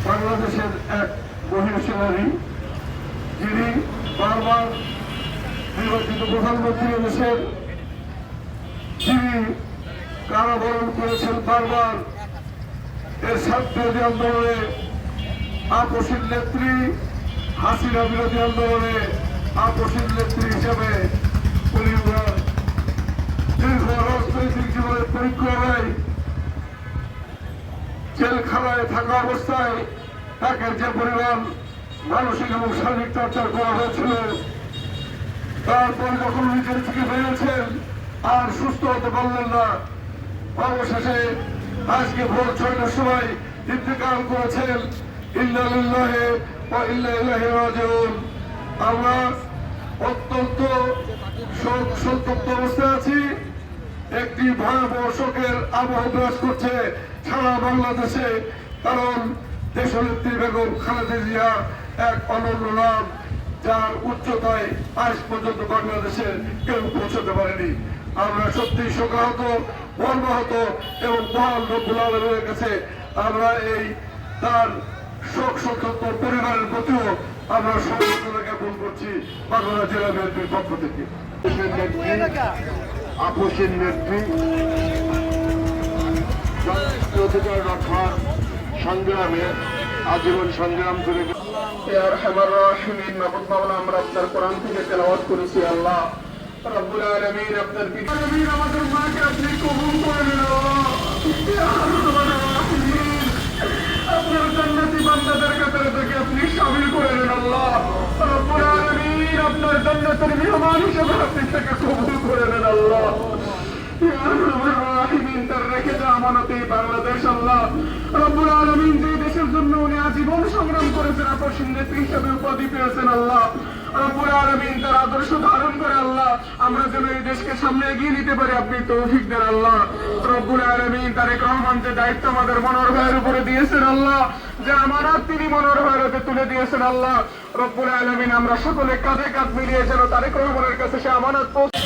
বাংলাদেশের এক মহিষী নারী, যিনি বারবার নির্বাচিত প্রধানমন্ত্রী দেশের, যিনি কারাবরণ করেছেন বারবার। এর ছাত্রবিরোধী আন্দোলনে আপসীর নেত্রী, হাসিনা বিরোধী আন্দোলনে আপসীর নেত্রী হিসেবে পরিবার দীর্ঘ রাজনৈতিক জীবনের পরিক্রমায় জেলখানায় থাকা অবস্থায় তাকে যে পরিমাণ মানসিক এবং শারীরিক চর্চা করা হয়েছিল, তারপর যখন নিজের থেকে বেরিয়েছেন আর সুস্থ হতে পারলেন না, অবশেষে আজকে ভোর 6টার সময় ইন্তেকাল করেছেন। ইন্না লিল্লাহি ওয়া ইন্না ইলাইহি রাজিউন। আমরা অত্যন্ত শোক সন্তপ্ত অবস্থায় আছি। একটি ভয়াবহ শোকের আবহ বিরাজ করছে সারা বাংলাদেশে, কারণ দেশনেত্রী বেগম খালেদা জিয়া এক অনন্য নাম, যার উচ্চতায় আজ পর্যন্ত বাংলাদেশে কেউ পৌঁছতে পারেনি। আমরা সত্যি শোকাহত, মর্মাহত এবং মহান রব্বুল আলামিনের কাছে আমরা এই তার শোক সন্তপ্ত পরিবারের প্রতিও আমরা সমবেদনা জ্ঞাপন করছি বাংলা জেলা বিএনপির পক্ষ থেকে। আপসীর নেত্রী, অধিকার রক্ষার সংগ্রামে আজীবন সংগ্রাম করে আমরা আপনার কোরআন থেকে তেলাওয়াত করেছি। আল্লাহ রব্বুল আলামিন, আপনার আলামিন আমাদের মাকে আপনি কবুল করে নিন। আপনার জান্নাতি বান্দাদের কাতারে থেকে আপনি শামিল করে নিন। আল্লাহ রব্বুল আলামিন, আপনার জান্নাতের মেহমান হিসেবে আপনি তাকে কবুল করে নেন। আল্লাহ তার রেখে যা আমানতে বাংলাদেশ, আল্লাহ রব্বুল আলামিন যে দেশের জন্য উনি আজীবন সংগ্রাম করেছেন, আপসীর নেত্রী হিসেবে উপাধি পেয়েছেন, আল্লাহ রব্বুল আলামিন তার আদর্শ ধারণ করে আল্লাহ আমরা যেন এই দেশকে সামনে এগিয়ে নিতে পারি আপনি তৌফিক দেন। আল্লাহ রব্বুল আলামিন তারেক রহমান যে দায়িত্ব আমাদের মনোহর ভাইয়ের উপরে দিয়েছেন, আল্লাহ যে আমানত তিনি মনোহর ভাইয়ের হাতে তুলে দিয়েছেন, আল্লাহ রব্বুল আলামিন আমরা সকলে কাঁধে কাঁধ মিলিয়ে যেন তারেক রহমানের কাছে সে আমানত পৌঁছে।